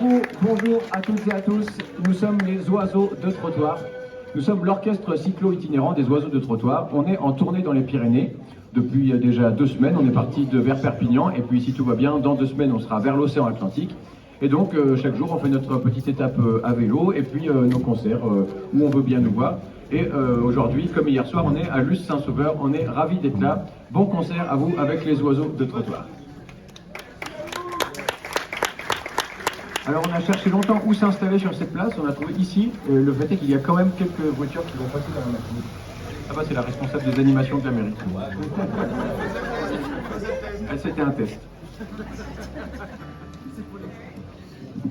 coup, bonjour à toutes et à tous. Nous sommes les oiseaux de trottoir. Nous sommes l'orchestre cyclo-itinérant des oiseaux de trottoir. On est en tournée dans les Pyrénées depuis déjà 2 semaines. On est parti vers Perpignan et puis si tout va bien, dans 2 semaines, on sera vers l'océan Atlantique. Et donc chaque jour, on fait notre petite étape à vélo et puis nos concerts où on veut bien nous voir. Et aujourd'hui, comme hier soir, on est à Luce Saint-Sauveur. On est ravis d'être là. Bon concert à vous avec les oiseaux de trottoir. Alors on a cherché longtemps où s'installer sur cette place, on a trouvé ici. Le fait est qu'il y a quand même quelques voitures qui vont passer dans la matinée. Ça va, c'est la responsable des animations de la mairie. C'était un test.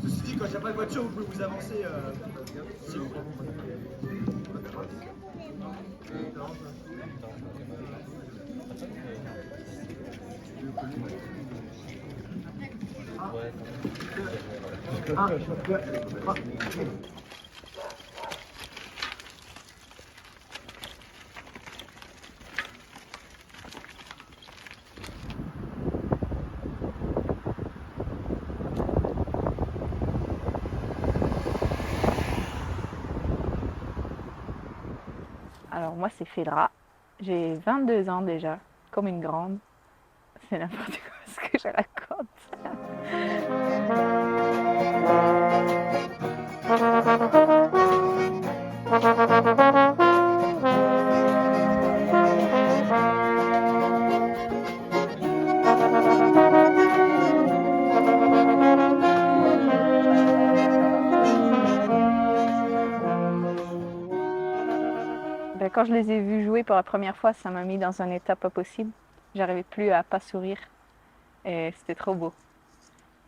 Ceci dit, quand il n'y a pas de voiture, vous pouvez vous avancer. Si vous... Alors moi c'est Fedra, j'ai 22 ans déjà, comme une grande. C'est n'importe quoi ce que je raconte. Quand je les ai vus jouer pour la première fois, ça m'a mis dans un état pas possible. J'arrivais plus à pas sourire et c'était trop beau.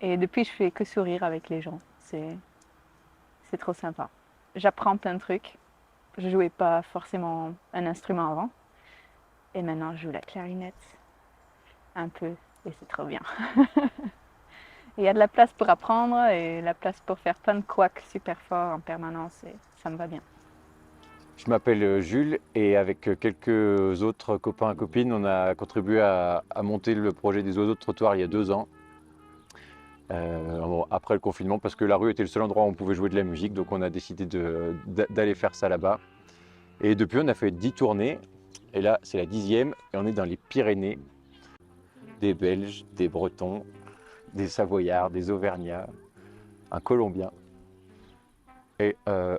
Et depuis, je fais que sourire avec les gens. C'est trop sympa. J'apprends plein de trucs. Je jouais pas forcément un instrument avant. Et maintenant, je joue la clarinette un peu et c'est trop bien. Il y a de la place pour apprendre et la place pour faire plein de couacs super forts en permanence et ça me va bien. Je m'appelle Jules et avec quelques autres copains et copines, on a contribué à monter le projet des oiseaux de trottoir il y a 2 ans. Après le confinement, parce que la rue était le seul endroit où on pouvait jouer de la musique, donc on a décidé d'aller faire ça là-bas. Et depuis, on a fait 10 tournées, et là, c'est la 10e, et on est dans les Pyrénées. Des Belges, des Bretons, des Savoyards, des Auvergnats, un Colombien, et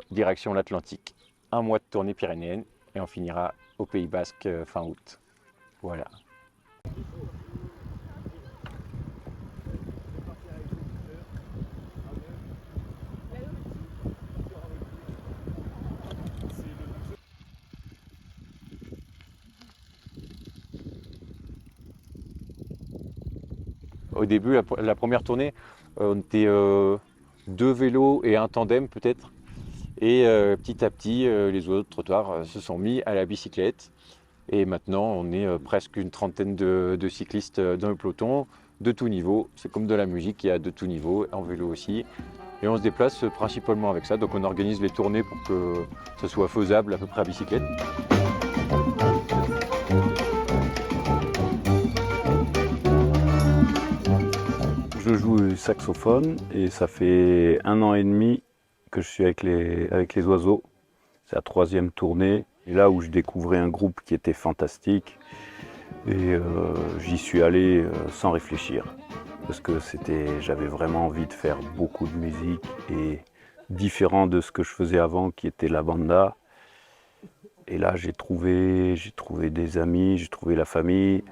direction l'Atlantique. 1 mois de tournée pyrénéenne et on finira au Pays Basque fin août. Voilà. Au début, la première tournée, on était 2 vélos et un tandem peut-être. Et petit à petit, les oiseaux de trottoir se sont mis à la bicyclette. Et maintenant, on est presque une trentaine de cyclistes dans le peloton, de tout niveau. C'est comme de la musique, il y a de tout niveau, en vélo aussi. Et on se déplace principalement avec ça. Donc on organise les tournées pour que ce soit faisable à peu près à bicyclette. Je joue du saxophone et ça fait 1 an et demi que je suis avec les oiseaux. C'est la 3e tournée. Et là où je découvrais un groupe qui était fantastique. Et j'y suis allé sans réfléchir. Parce que j'avais vraiment envie de faire beaucoup de musique et différent de ce que je faisais avant qui était la banda. Et là j'ai trouvé des amis, j'ai trouvé la famille.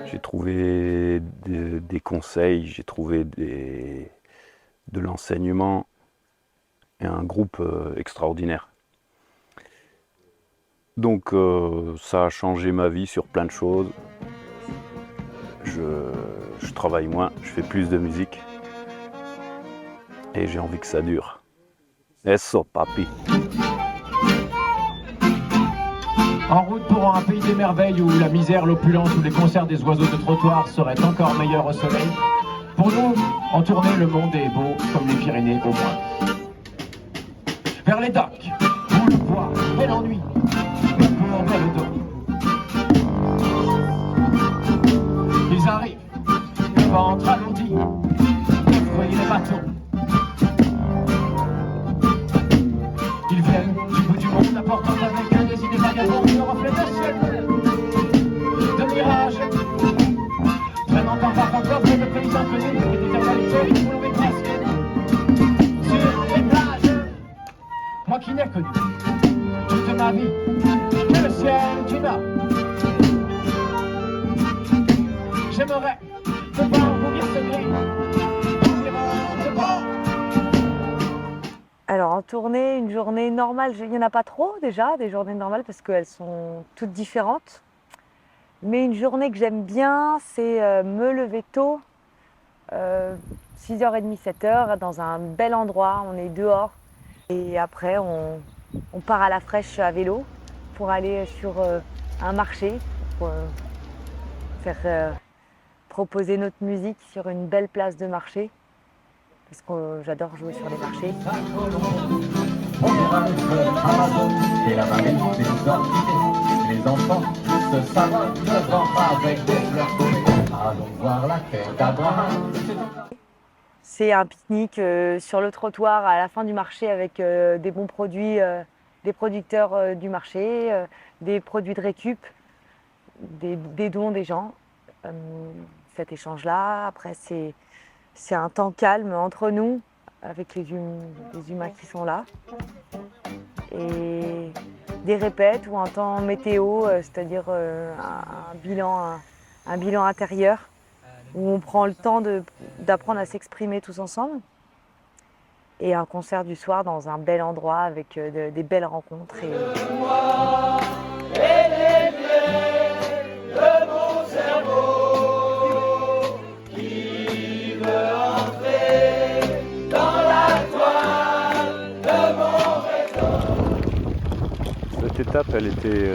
J'ai trouvé des conseils, j'ai trouvé de l'enseignement et un groupe extraordinaire. Donc ça a changé ma vie sur plein de choses. Je travaille moins, je fais plus de musique et j'ai envie que ça dure. Eso, papi. En route pour un pays des merveilles où la misère, l'opulence, où les concerts des oiseaux de trottoir seraient encore meilleurs au soleil. Pour nous, en tournée, le monde est beau, comme les Pyrénées au moins. Vers les docks, où le poids et l'ennui, et pour le dos. pour le reflet de ciel, de mirage. Traînant par encore de pays inconnus, et des cavaliers qui vont les presque sur les plages. Moi qui n'ai connu toute ma vie que le ciel du Nord. J'aimerais pouvoir vous dire ce gris, de bord. Alors en tournée, une journée normale, il n'y en a pas trop déjà, des journées normales parce qu'elles sont toutes différentes. Mais une journée que j'aime bien, c'est me lever tôt, 6h30, 7h, dans un bel endroit, on est dehors. Et après, on part à la fraîche à vélo pour aller sur un marché, pour faire proposer notre musique sur une belle place de marché. Parce que j'adore jouer sur les marchés. On ira le feu Amazon et la marine des orchidées. Les enfants se savonnent devant avec des fleurs collées. Allons voir la quête d'Abraham. C'est un pique-nique sur le trottoir à la fin du marché avec des bons produits, des producteurs du marché, des produits de récup, des dons des gens. Cet échange-là, après c'est un temps calme entre nous, avec les humains qui sont là. Et des répètes ou un temps météo, c'est-à-dire un bilan intérieur, où on prend le temps d'apprendre à s'exprimer tous ensemble. Et un concert du soir dans un bel endroit avec des belles rencontres. Cette étape, elle était,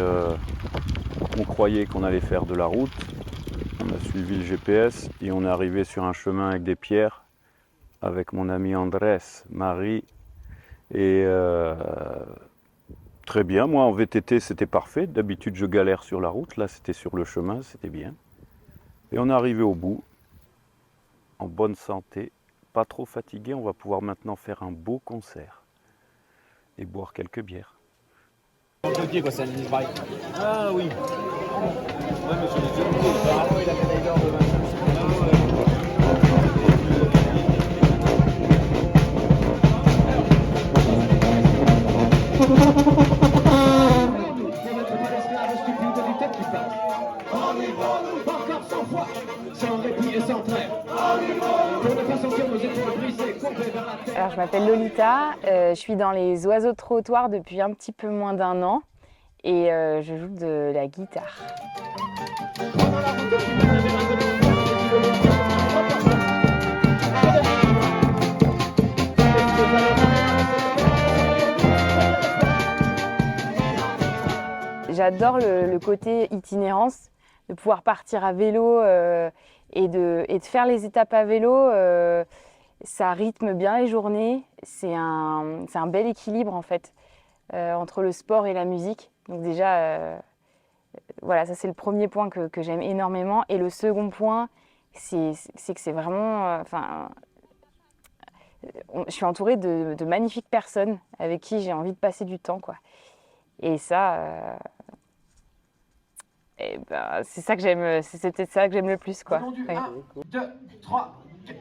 on croyait qu'on allait faire de la route. On a suivi le GPS et on est arrivé sur un chemin avec des pierres, avec mon ami Andrés, Marie. Et très bien, moi en VTT c'était parfait. D'habitude je galère sur la route, là c'était sur le chemin, c'était bien. Et on est arrivé au bout, en bonne santé, pas trop fatigué. On va pouvoir maintenant faire un beau concert et boire quelques bières. Quoi, c'est un mini-bike. Ah oui. Ouais, mais sur les yeux, il a la médaille d'or de 25. Alors je m'appelle Lolita, je suis dans les oiseaux de trottoir depuis un petit peu moins d'1 an et je joue de la guitare. J'adore le côté itinérance, de pouvoir partir à vélo et de faire les étapes à vélo. Ça rythme bien les journées, c'est un bel équilibre en fait entre le sport et la musique. Donc déjà, voilà, ça c'est le premier point que j'aime énormément. Et le second point, c'est que c'est vraiment... je suis entourée de magnifiques personnes avec qui j'ai envie de passer du temps, quoi. Et ça, c'est ça que j'aime, c'est peut-être ça que j'aime le plus, quoi. 1, 2, 3, 4.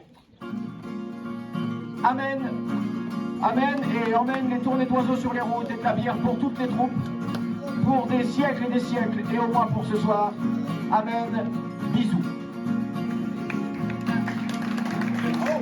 Amen. Amen et emmène les tournées d'oiseaux sur les routes et de la bière pour toutes les troupes, pour des siècles et des siècles, et au moins pour ce soir. Amen. Bisous. Oh.